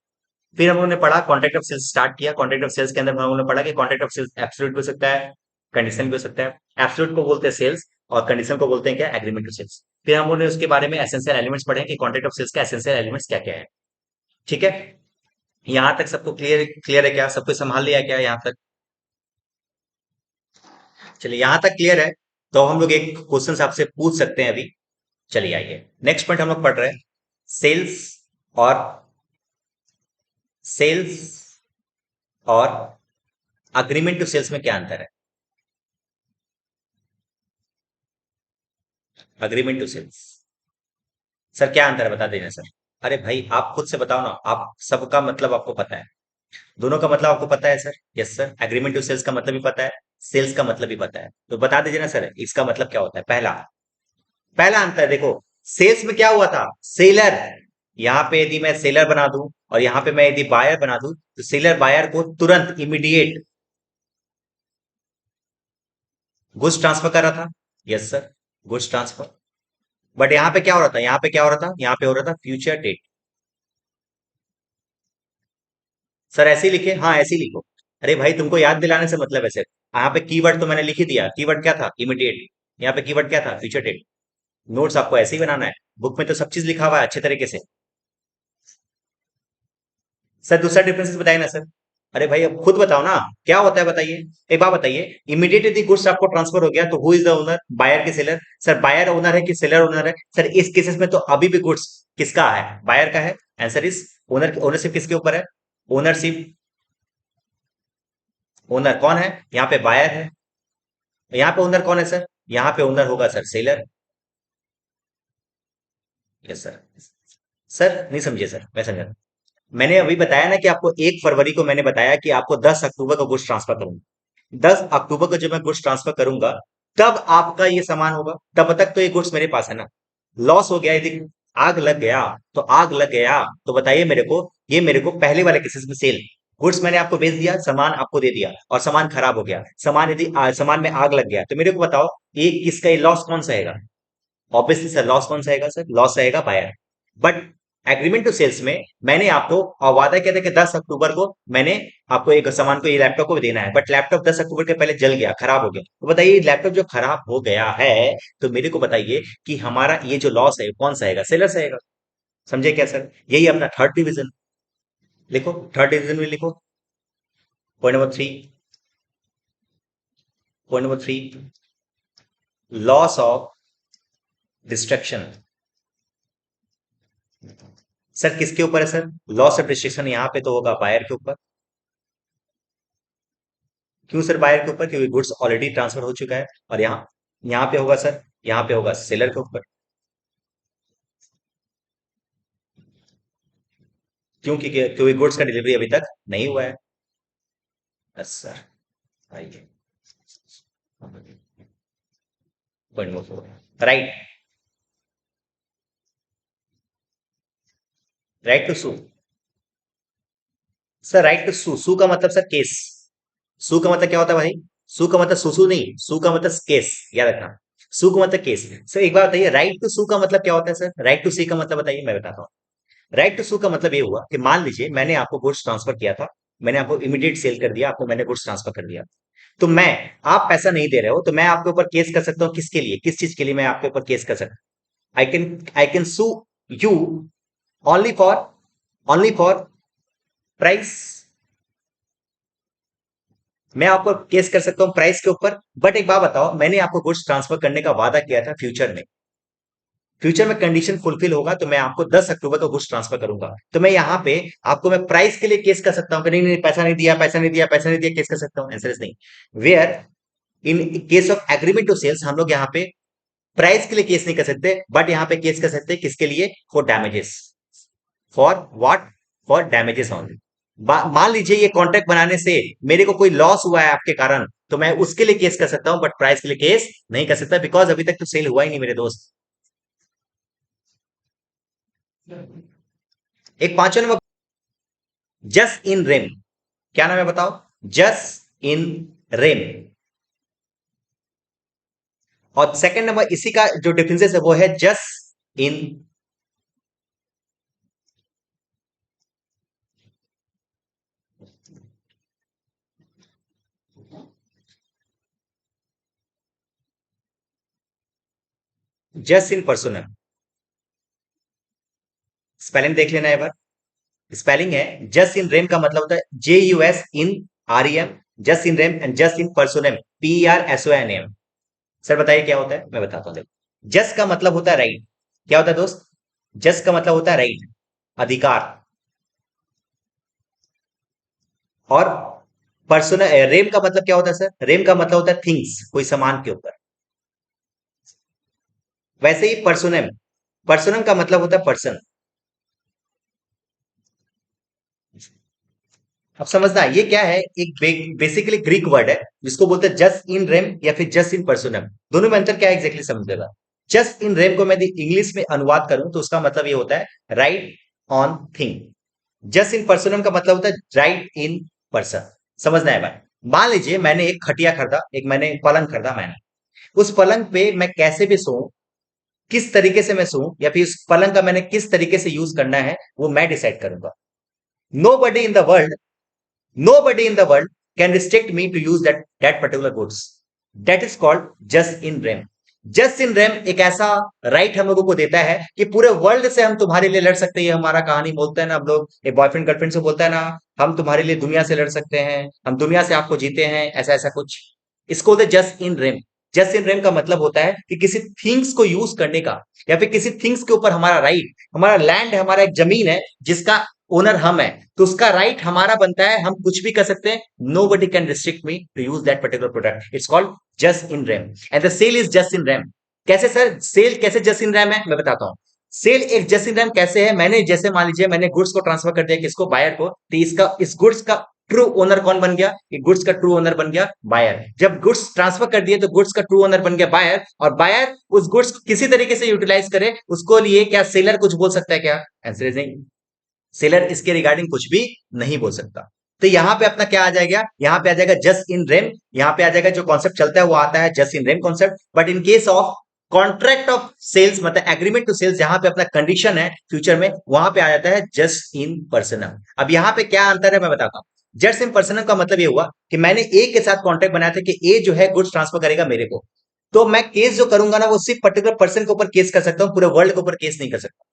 फिर हम लोगों ने पढ़ा कॉन्ट्रैक्ट ऑफ सेल्स, स्टार्ट किया कॉन्ट्रैक्ट ऑफ सेल्स के अंदर हम लोगों ने पढ़ा कि कॉन्ट्रैक्ट ऑफ सेल्स एब्सोल्यूट भी हो सकता है, कंडीशन भी हो सकता है। एब्सोल्यूट को बोलते हैं सेल्स और कंडीशन को बोलते हैं क्या, एग्रीमेंट टू सेल्स। फिर हम लोगों ने उसके बारे में एसेंशियल एलिमेंट्स पढ़े कि कॉन्ट्रैक्ट ऑफ सेल्स का एसेंशियल एलिमेंट्स क्या क्या है। ठीक है, यहां तक सबको क्लियर क्लियर है क्या, सबको संभाल लिया क्या यहाँ तक। चलिए यहां तक क्लियर है, तो हम लोग एक क्वेश्चन आपसे पूछ सकते हैं अभी। चलिए आइए, नेक्स्ट पॉइंट हम लोग पढ़ रहे हैं सेल्स और सेल्स और अग्रीमेंट टू सेल्स में क्या अंतर है। अग्रीमेंट टू सेल्स, सर क्या अंतर है बता देना सर। अरे भाई आप खुद से बताओ ना, आप सबका मतलब आपको पता है, दोनों का मतलब आपको पता है sir, yes sir. Agreement to sales का मतलब भी पता है, सेल्स का मतलब भी पता है, तो बता दीजिए ना सर इसका मतलब क्या होता है। पहला पहला अंतर देखो, सेल्स में क्या हुआ था, सेलर, यहां पे यदि मैं सेलर बना दूं और यहां पे मैं यदि बायर बना दूं तो सेलर बायर को तुरंत इमीडिएट गुड्स ट्रांसफर कर रहा था। Yes sir, goods transfer. But यहाँ पे क्या हो रहा था, यहाँ पे क्या हो रहा था, यहाँ पे हो रहा था फ्यूचर डेट। सर ऐसे ही लिखे, हाँ ऐसे ही लिखो। अरे भाई तुमको याद दिलाने से मतलब है सर। यहाँ पे कीवर्ड तो मैंने लिख ही दिया, कीवर्ड क्या था, इमीडिएट। यहाँ पे कीवर्ड क्या था, फ्यूचर डेट। नोट्स आपको ऐसे ही बनाना है, बुक में तो सब चीज लिखा हुआ है अच्छे तरीके से। सर दूसरा डिफरेंसेस बताइए ना सर। अरे भाई अब खुद बताओ ना, क्या होता है बताइए। एक बात बताइए, इमीडिएट यदि गुड्स आपको ट्रांसफर हो गया तो who is the owner, buyer के सेलर। सर बायर ओनर है कि सेलर ओनर है, सर इस केसेस में तो अभी भी गुड्स किसका है, बायर का है। Answer is owner. ओनरशिप किसके ऊपर है, ओनरशिप। ओनर कौन है, यहाँ पे बायर है। यहाँ पे ओनर कौन है सर, यहाँ पे ओनर होगा sir seller. Yes sir. Sir नहीं समझिए सर, मैं समझा। मैंने अभी बताया ना कि आपको 1 फरवरी को मैंने बताया कि आपको 10 अक्टूबर को गुड्स ट्रांसफर करूंगा। 10 अक्टूबर को जब मैं गुड्स ट्रांसफर करूंगा तब आपका ये सामान होगा, तब तक तो ये गुड्स मेरे पास है ना। लॉस हो गया यदि, आग लग गया, तो आग लग गया तो बताइए मेरे को, ये मेरे को पहले वाले केसेस में सेल, गुड्स मैंने आपको बेच दिया, सामान आपको दे दिया और सामान खराब हो गया, सामान यदि सामान में आग लग गया तो मेरे को बताओ ये किसका, ये लॉस कौन सा है। ऑब्वियसली सर लॉस कौन सा आएगा सर, लॉस आएगा buyer. But agreement to sales में मैंने आपको और वादा किया था कि 10 अक्टूबर को मैंने आपको एक सामान को, ये लैपटॉप को देना है, बट लैपटॉप 10 अक्टूबर के पहले जल गया, खराब हो गया। तो बताइए लैपटॉप जो खराब हो गया है, तो मेरे को बताइए कि हमारा ये जो लॉस है कौन सा आएगा, सेलर से आएगा। समझे क्या सर, यही अपना थर्ड डिवीजन। लिखो, थर्ड डिवीजन में लिखो। Point number three, loss of destruction. Sir किसके ऊपर है सर, लॉस ऑफ डिस्ट्रक्शन यहाँ पे तो होगा बायर के ऊपर। क्यों सर बायर के ऊपर, क्योंकि गुड्स ऑलरेडी ट्रांसफर हो चुका है। और यहाँ, यहाँ पे होगा सर, यहाँ पे होगा सेलर के ऊपर। क्योंकि क्योंकि गुड्स का डिलीवरी अभी तक नहीं हुआ है। यस सर, आइए। Right, right to sue. Sir right to sue, sue का मतलब सर केस। सू का मतलब क्या होता है भाई, सू का मतलब सुसु नहीं, सू का मतलब केस, याद रखना। सू का मतलब केस। सर एक बार बताइए, राइट टू सू का मतलब क्या होता है सर, राइट टू सी का मतलब बताइए, मैं बताता हूँ। राइट टू सू का मतलब ये हुआ कि मान लीजिए मैंने आपको गुड्स ट्रांसफर किया था, मैंने आपको इमीडिएट सेल कर दिया, आपको मैंने गुड्स ट्रांसफर कर दिया, तो मैं, आप पैसा नहीं दे रहे हो तो मैं आपके ऊपर केस कर सकता हूँ, किसके लिए, किस चीज के लिए मैं आपके ऊपर केस कर सकता हूँ। I can sue you only for, only for price. मैं आपको केस कर सकता हूँ प्राइस के ऊपर। बट एक बात बताओ, मैंने आपको गुड्स ट्रांसफर करने का वादा किया था फ्यूचर में, फ्यूचर में कंडीशन फुलफिल होगा तो मैं आपको 10 अक्टूबर को कुछ ट्रांसफर करूंगा, तो मैं यहाँ पे आपको मैं प्राइस के लिए केस कर सकता हूँ कि नहीं नहीं पैसा नहीं दिया, पैसा नहीं दिया, पैसा नहीं दिया, केस कर सकता हूँ। आंसर इज नहीं। Where in case of agreement to sales हम लोग यहाँ पे प्राइस के लिए केस नहीं कर सकते, बट यहाँ पे केस कर सकते हैं किसके लिए, for damages. For what, for damages only. मान लीजिए ये कॉन्ट्रैक्ट बनाने से मेरे को कोई लॉस हुआ है आपके कारण, तो मैं उसके लिए केस कर सकता हूं, बट प्राइस के लिए केस नहीं कर सकता, बिकॉज अभी तक तो सेल हुआ ही नहीं मेरे दोस्त। एक पांचवा नंबर, जस्ट इन रेम। क्या नाम है बताओ, जस्ट इन रेम। और सेकंड नंबर इसी का जो डिफरेंसेस है वो है just in, jus in personam. Spelling देख लेना एक बार। स्पेलिंग है, जस्ट इन रेम का मतलब होता है JUSIN REM, just in rem, and jus in personam PRSONAM। Sir बताइए क्या होता है, मैं बताता हूँ देखो। जस्ट का मतलब होता है राइट, क्या होता है दोस्त, जस्ट का मतलब होता है राइट, अधिकार। और पर्सोनल, रेम का मतलब क्या होता है सर, रेम का मतलब होता है थिंग्स, कोई सामान के ऊपर। वैसे ही पर्सोनम, पर्सोनम का मतलब होता है पर्सन। अब समझना ये क्या है, एक बेसिकली ग्रीक वर्ड है जिसको बोलते हैं जस्ट इन रेम या फिर जस्ट इन पर्सोनम। दोनों में अंतर क्या है एग्जैक्टली समझेगा। जस्ट इन रेम को मैं इंग्लिश में अनुवाद करूं तो उसका मतलब ये होता है right on thing. Jus in personam का मतलब होता है राइट इन पर्सन। समझना है बात। मान लीजिए मैंने एक खटिया खरीदा, एक मैंने पलंग खरीदा मैंने, उस पलंग पे मैं कैसे भी सोऊं, किस तरीके से मैं सोऊं, या फिर उस पलंग का मैंने किस तरीके से यूज करना है, वो मैं डिसाइड करूंगा। Nobody in the world, nobody in the world can restrict me to use that particular goods. That is called just in rem. Just in rem एक ऐसा राइट हम लोगों को देता है कि पूरे वर्ल्ड से हम तुम्हारे लिए लड़ सकते हैं। ये हमारा कहानी बोलते हैं ना हम लोग, एक बॉयफ्रेंड गर्लफ्रेंड से बोलता है ना, हम तुम्हारे लिए दुनिया से लड़ सकते हैं, हम दुनिया से आपको जीते हैं, ऐसा ऐसा कुछ। इसको बोलते just in rem. Just in rem का मतलब होता है कि किसी थिंग्स को यूज करने का, या फिर किसी थिंग्स के ऊपर हमारा राइट, हमारा लैंड है, हमारा एक जमीन है जिसका ओनर हम है, तो उसका राइट हमारा बनता है, हम कुछ भी कर सकते हैं। Nobody can restrict me to use that particular product. It's called just in rem and the sale is just in rem. कैसे सर सेल कैसे जस्ट इन रैम है, मैं बताता हूँ। सेल एक जस्ट इन रैम कैसे है, मैंने जैसे मान लीजिए मैंने गुड्स को ट्रांसफर कर दिया किसको, बायर को, तो इसका इस गुड्स का ट्रू ओनर कौन बन गया, ये गुड्स का ट्रू ओनर बन गया बायर। जब गुड्स ट्रांसफर कर दिए तो गुड्स का ट्रू ओनर बन गया बायर, और बायर उस गुड्स को किसी तरीके से यूटिलाइज करे, उसको लिए क्या सेलर कुछ बोल सकता है क्या? आंसर इज नहीं। सेलर इसके रिगार्डिंग कुछ भी नहीं बोल सकता। तो यहां पे अपना क्या आ जाएगा, यहां पे आ जाएगा जस्ट इन रेम। यहां पे आ जाएगा जो कॉन्सेप्ट चलता है वो आता है just in rem concept. But in case of contract of sales, मतलब एग्रीमेंट टू सेल्स, जहां पे अपना कंडीशन है फ्यूचर में, वहां पे आ जाता है जस्ट इन पर्सनम। अब यहां पे क्या अंतर है मैं बताता हूं। जस्ट इन पर्सनम का मतलब ये हुआ कि मैंने ए के साथ कॉन्ट्रैक्ट बनाया था कि ए जो है गुड्स ट्रांसफर करेगा मेरे को, तो मैं केस जो करूंगा ना वो सिर्फ पर्टिकुलर पर्सन के ऊपर केस कर सकता हूं, पूरे वर्ल्ड के ऊपर केस नहीं कर सकता।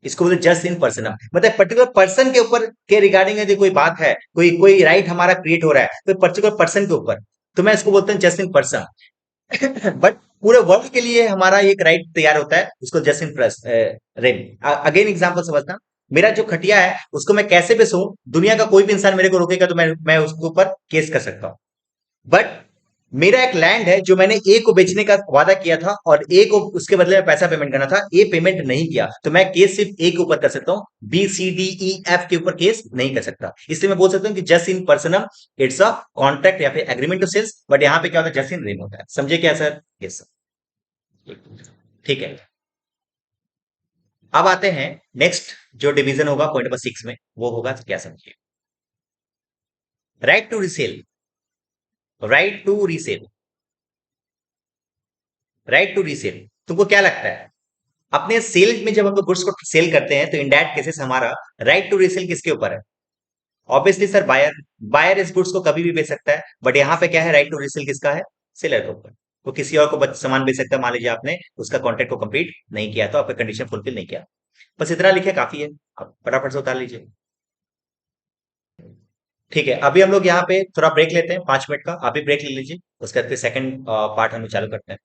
इसको बोलते जस्ट इन पर्सन। मतलब पर्टिकुलर पर्सन के ऊपर के रिगार्डिंग यदि कोई बात है, कोई कोई राइट हमारा क्रिएट हो रहा है तो पर्टिकुलर पर्सन के ऊपर, तो मैं इसको बोलता हूँ जस्ट इन पर्सन। बट पूरे वर्ल्ड के लिए हमारा एक राइट तैयार होता है, उसको just in plus rem. Again example समझना, मेरा जो खटिया है उसको मैं कैसे भी सो, दुनिया का कोई भी इंसान मेरे को रोकेगा तो मैं उसके ऊपर केस कर सकता हूँ। बट मेरा एक लैंड है जो मैंने ए को बेचने का वादा किया था, और ए को उसके बदले में पैसा पेमेंट करना था, ए पेमेंट नहीं किया, तो मैं केस सिर्फ ए के ऊपर कर सकता हूं, B C D E F के ऊपर केस नहीं कर सकता। इसलिए मैं बोल सकता हूं कि jus in personam it's a contract या फिर एग्रीमेंट टू सेल्स। बट यहां पे क्या होता है, जस्ट इन रेम होता है। समझे क्या सर? यस सर, ठीक है। अब आते हैं नेक्स्ट जो डिवीजन होगा पॉइंट नंबर 6 में, वो होगा क्या समझिए, right to resale. Right to resale, right to resale, तुमको क्या लगता है अपने सेल में जब हम लोग गुड्स को सेल करते हैं तो इन दैट केसेस हमारा राइट टू रीसेल किसके ऊपर है? Obviously sir buyer. बायर इस गुड्स को कभी भी बेच सकता है, बट यहाँ पे क्या है, राइट टू रीसेल किसका है? सेलर के ऊपर। वो किसी और को सामान बेच सकता है, मान लीजिए आपने उसका कॉन्ट्रैक्ट को कंप्लीट नहीं किया, तो आपका कंडीशन फुलफिल नहीं किया। बस इतना लिखे काफी है, आप फटाफट से उतार लीजिए। ठीक है, अभी हम लोग यहाँ पे थोड़ा ब्रेक लेते हैं 5 मिनट का, आप भी ब्रेक ले लीजिए, उसके बाद फिर सेकंड पार्ट हम लोग चालू करते हैं।